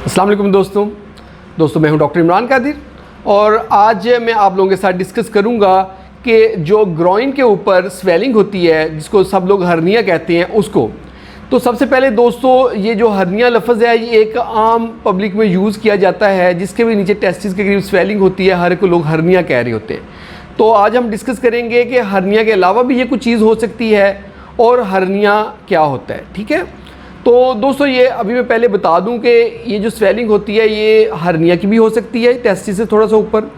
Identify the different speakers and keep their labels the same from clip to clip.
Speaker 1: अस्सलाम वालेकुम दोस्तों मैं हूं डॉक्टर इमरान कादिर और आज मैं आप लोगों के साथ डिस्कस करूंगा कि जो ग्रॉइन के ऊपर स्वेलिंग होती है जिसको सब लोग हर्निया कहते हैं उसको। तो सबसे पहले दोस्तों ये जो हर्निया लफ्ज़ है ये एक आम पब्लिक में यूज़ किया जाता है, जिसके भी नीचे टेस्टिस के करीब स्वेलिंग होती है हर एक लोग हर्निया कह रहे होते हैं। तो आज हम डिस्कस करेंगे कि हर्निया के अलावा भी ये कुछ चीज़ हो सकती है और हर्निया क्या होता है। ठीक है, तो दोस्तों ये अभी मैं पहले बता दूं कि ये जो स्वेलिंग होती है ये हर्निया की भी हो सकती है, टेस्टिस से थोड़ा सा ऊपर।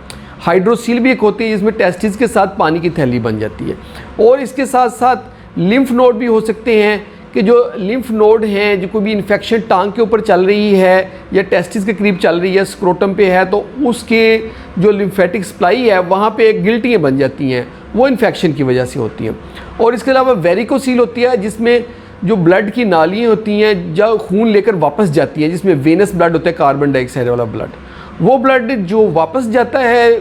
Speaker 1: हाइड्रोसील भी एक होती है जिसमें टेस्टिस के साथ पानी की थैली बन जाती है, और इसके साथ साथ लिम्फ नोड भी हो सकते हैं कि जो लिम्फ नोड हैं, जो कोई भी इन्फेक्शन टांग के ऊपर चल रही है या टेस्टिस के करीब चल रही है, स्क्रोटम पे है, तो उसके जो लिम्फेटिक सप्लाई है वहाँ पे गिल्टियाँ बन जाती हैं, वो इन्फेक्शन की वजह से होती हैं। और इसके अलावा वेरिकोसील होती है जिसमें जो ब्लड की नालियाँ होती हैं जब खून लेकर वापस जाती है, जिसमें वेनस ब्लड होता है, कार्बन डाइऑक्साइड वाला ब्लड, वो ब्लड जो वापस जाता है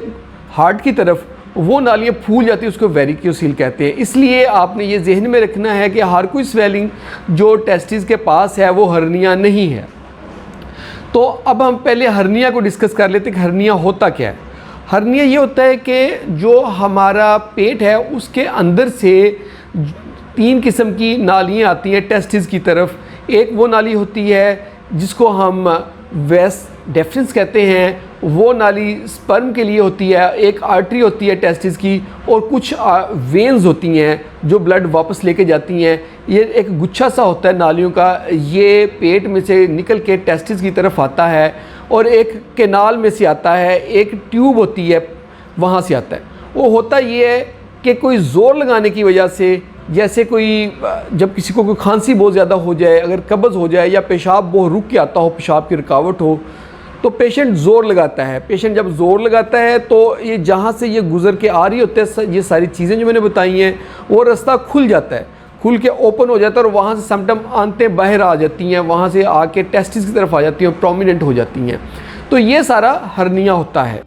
Speaker 1: हार्ट की तरफ, वो नालियाँ फूल जाती है, उसको वेरिकोसील कहते हैं। इसलिए आपने ये जहन में रखना है कि हर कोई स्वेलिंग जो टेस्टिस के पास है वो हर्निया नहीं है। तो अब हम पहले हर्निया को डिस्कस कर लेते हैं कि हर्निया होता क्या है। हर्निया ये होता है कि जो हमारा पेट है उसके अंदर से 3 किस्म की नालियाँ आती हैं टेस्टिस की तरफ। एक वो नाली होती है जिसको हम वेस डेफरेंस कहते हैं, वो नाली स्पर्म के लिए होती है। एक आर्टरी होती है टेस्टिस की, और कुछ वेन्स होती हैं जो ब्लड वापस लेके जाती हैं। ये एक गुच्छा सा होता है नालियों का, ये पेट में से निकल के टेस्टिस की तरफ आता है, और एक कैनाल में से आता है, एक ट्यूब होती है वहाँ से आता है। वो होता ये है कि कोई ज़ोर लगाने की वजह से, जैसे कोई जब किसी को कोई खांसी बहुत ज़्यादा हो जाए, अगर कब्ज़ हो जाए या पेशाब बहुत रुक के आता हो, पेशाब की रुकावट हो, तो पेशेंट ज़ोर लगाता है। पेशेंट जब ज़ोर लगाता है तो ये जहाँ से ये गुज़र के आ रही होते हैं, ये सारी चीज़ें जो मैंने बताई हैं, वो रास्ता खुल जाता है, खुल के ओपन हो जाता है, और वहाँ से सिम्पटम आंतें बाहर आ जाती हैं, वहाँ से आके टेस्टिस की तरफ आ जाती हैं, प्रोमिनेंट हो जाती हैं। तो ये सारा हर्निया होता है।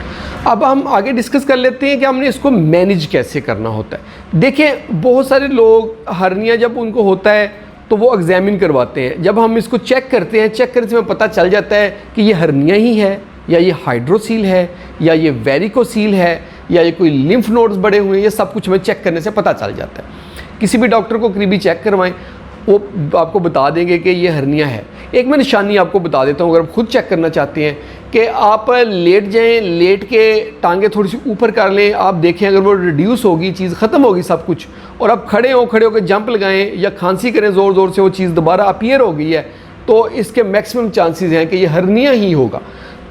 Speaker 1: अब हम आगे डिस्कस कर लेते हैं कि हमने इसको मैनेज कैसे करना होता है। देखिए, बहुत सारे लोग हर्निया जब उनको होता है तो वो एग्जामिन करवाते हैं। जब हम इसको चेक करते हैं, चेक करने से हमें पता चल जाता है कि ये हर्निया ही है, या ये हाइड्रोसील है, या ये वेरिकोसील है, या ये कोई लिम्फ नोड्स बड़े हुए हैं। ये सब कुछ हमें चेक करने से पता चल जाता है। किसी भी डॉक्टर को करीबी चेक करवाएं, वो आपको बता देंगे कि ये हर्निया है। एक मैं निशानी आपको बता देता हूँ, अगर आप खुद चेक करना चाहते हैं, कि आप लेट जाएं, लेट के टांगे थोड़ी सी ऊपर कर लें, आप देखें अगर वो रिड्यूस होगी, चीज़ ख़त्म होगी सब कुछ, और आप खड़े होकर जंप लगाएं या खांसी करें ज़ोर ज़ोर से, वो चीज़ दोबारा अपीयर हो गई है, तो इसके मैक्सिमम चांसेस हैं कि ये हर्निया ही होगा।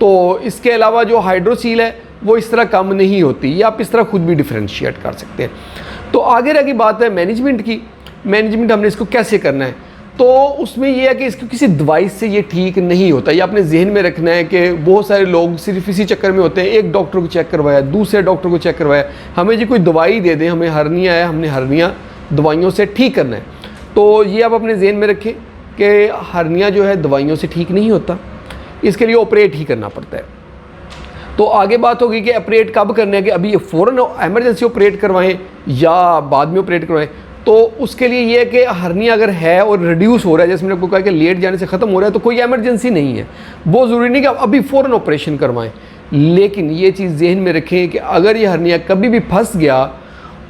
Speaker 1: तो इसके अलावा जो हाइड्रोसील है वो इस तरह कम नहीं होती, ये आप इस तरह खुद भी डिफ्रेंशिएट कर सकते हैं। तो आगे रह की बात है मैनेजमेंट की। मैनेजमेंट हमने इसको कैसे करना है, तो उसमें यह है कि इसको किसी दवाई से ये ठीक नहीं होता। ये आपने जहन में रखना है कि बहुत सारे लोग सिर्फ इसी चक्कर में होते हैं, एक डॉक्टर को चेक करवाया, दूसरे डॉक्टर को चेक करवाया, हमें जी कोई दवाई दे दें, हमें हर्निया है, हमने हर्निया दवाइयों से ठीक करना है। तो ये आप अपने जहन में रखें कि हर्निया जो है दवाइयों से ठीक नहीं होता, इसके लिए ऑपरेट ही करना पड़ता है। तो आगे बात होगी कि ऑपरेट कब करना है, कि अभी फ़ौरन एमरजेंसी ऑपरेट करवाएं या बाद में ऑपरेट करवाएं। तो उसके लिए ये है कि हर्निया अगर है और रिड्यूस हो रहा है, जैसे मैंने आपको कहा कि लेट जाने से ख़त्म हो रहा है, तो कोई एमरजेंसी नहीं है, बहुत ज़रूरी नहीं कि आप अभी फ़ौरन ऑपरेशन करवाएं। लेकिन ये चीज़ जहन में रखें कि अगर ये हर्निया कभी भी फंस गया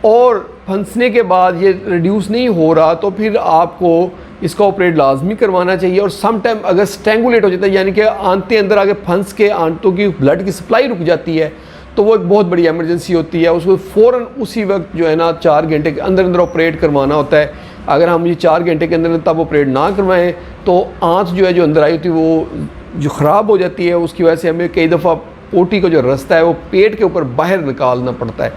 Speaker 1: और फंसने के बाद ये रिड्यूस नहीं हो रहा, तो फिर आपको इसका ऑपरेट लाजमी करवाना चाहिए। और सम टाइम अगर स्ट्रेंगुलेट हो जाता है, यानी कि आंतें अंदर आगे फंस के आंतों की ब्लड की सप्लाई रुक जाती है, तो वो एक बहुत बड़ी एमरजेंसी होती है। उसको फ़ौरन उसी वक्त जो है ना 4 घंटे के अंदर अंदर ऑपरेट करवाना होता है। अगर हम ये 4 घंटे के अंदर तब ऑपरेट ना करवाएं तो आंत जो है जो अंदर आई होती है वो जो ख़राब हो जाती है, उसकी वजह से हमें कई दफ़ा पोटी का जो रास्ता है वो पेट के ऊपर बाहर निकालना पड़ता है।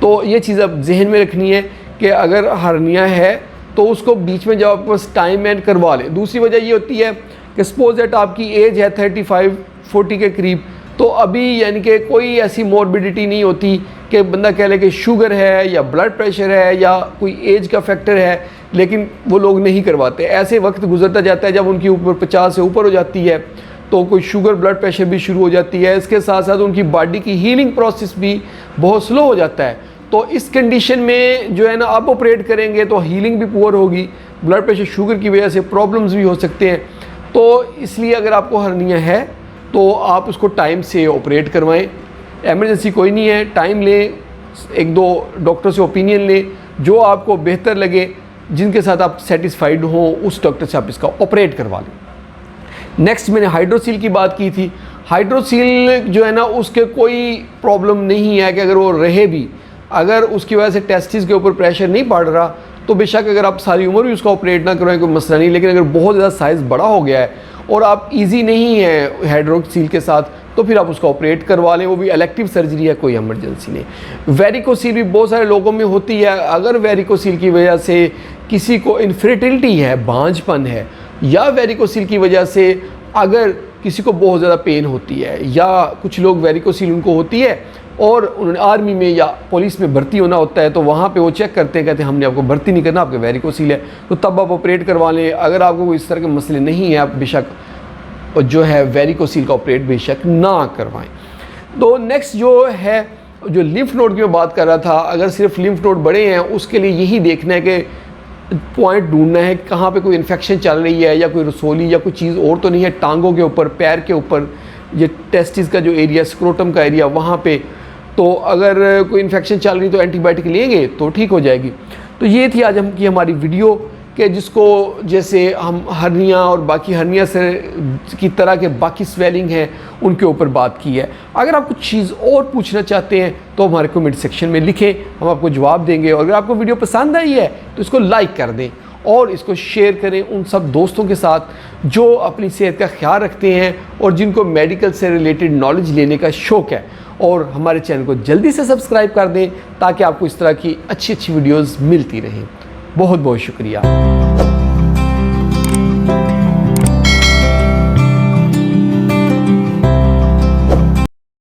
Speaker 1: तो ये चीज़ अब जहन में रखनी है कि अगर हर्निया है तो उसको बीच में जब आप बस टाइम एंड करवा लें। दूसरी वजह ये होती है कि सपोज दैट आपकी एज है 35-40 के करीब, तो अभी यानी कि कोई ऐसी मॉर्बिडिटी नहीं होती कि बंदा कह ले कि शुगर है या ब्लड प्रेशर है या कोई एज का फैक्टर है, लेकिन वो लोग नहीं करवाते। ऐसे वक्त गुजरता जाता है जब उनकी ऊपर 50 से ऊपर हो जाती है, तो कोई शुगर ब्लड प्रेशर भी शुरू हो जाती है। इसके साथ साथ उनकी बॉडी की हीलिंग प्रोसेस भी बहुत स्लो हो जाता है। तो इस कंडीशन में जो है ना, आप ऑपरेट करेंगे तो हीलिंग भी पुअर होगी, ब्लड प्रेशर शुगर की वजह से प्रॉब्लम्स भी हो सकते हैं। तो इसलिए अगर आपको हर्निया है तो आप उसको टाइम से ऑपरेट करवाएं। एमरजेंसी कोई नहीं है, टाइम लें, एक दो डॉक्टर से ओपिनियन लें, जो आपको बेहतर लगे, जिनके साथ आप सेटिस्फाइड हो, उस डॉक्टर से आप इसका ऑपरेट करवा लें। नेक्स्ट मैंने हाइड्रोसील की बात की थी। हाइड्रोसील जो है ना, उसके कोई प्रॉब्लम नहीं है कि अगर वो रहे भी, अगर उसकी वजह से टेस्टिस के ऊपर प्रेशर नहीं पड़ रहा तो बेशक अगर आप सारी उम्र भी उसका ऑपरेट ना करवाएं कोई मसला नहीं। लेकिन अगर बहुत ज़्यादा साइज़ बड़ा हो गया है और आप इजी नहीं है हाइड्रोसील के साथ, तो फिर आप उसका ऑपरेट करवा लें, वो भी इलेक्टिव सर्जरी है, कोई इमरजेंसी नहीं। वेरिकोसील भी बहुत सारे लोगों में होती है। अगर वेरिकोसील की वजह से किसी को इनफर्टिलिटी है, बांझपन है, या वेरिकोसील की वजह से अगर किसी को बहुत ज़्यादा पेन होती है, या कुछ लोग वेरिकोसील उनको होती है और उन्होंने आर्मी में या पुलिस में भर्ती होना होता है, तो वहाँ पे वो चेक करते हैं, कहते हैं हमने आपको भर्ती नहीं करना, आपके वेरिकोसील है, तो तब आप ऑपरेट करवा लें। अगर आपको कोई इस तरह के मसले नहीं है, आप बेशक जो है वेरिकोसील का ऑपरेट बेशक ना करवाएं। तो नेक्स्ट जो है, जो लिम्फ नोड की मैं बात कर रहा था, अगर सिर्फ लिम्फ नोड बड़े हैं, उसके लिए यही देखना है कि पॉइंट ढूंढना है कहाँ पे कोई इन्फेक्शन चल रही है, या कोई रसोली या कोई चीज़ और तो नहीं है, टांगों के ऊपर, पैर के ऊपर, ये टेस्टिस का जो एरिया, स्क्रोटम का एरिया, वहाँ पे तो अगर कोई इन्फेक्शन चल रही तो एंटीबायोटिक लेंगे तो ठीक हो जाएगी। तो ये थी आज हम की हमारी वीडियो, कि जिसको जैसे हम हर्निया और बाकी हर्निया से की तरह के बाकी स्वेलिंग हैं उनके ऊपर बात की है। अगर आप कुछ चीज़ और पूछना चाहते हैं तो हमारे कमेंट सेक्शन में लिखें, हम आपको जवाब देंगे। और अगर आपको वीडियो पसंद आई है तो इसको लाइक कर दें और इसको शेयर करें उन सब दोस्तों के साथ जो अपनी सेहत का ख्याल रखते हैं और जिनको मेडिकल से रिलेटेड नॉलेज लेने का शौक़ है। और हमारे चैनल को जल्दी से सब्सक्राइब कर दें ताकि आपको इस तरह की अच्छी अच्छी वीडियोज़ मिलती रहें। बहुत बहुत शुक्रिया।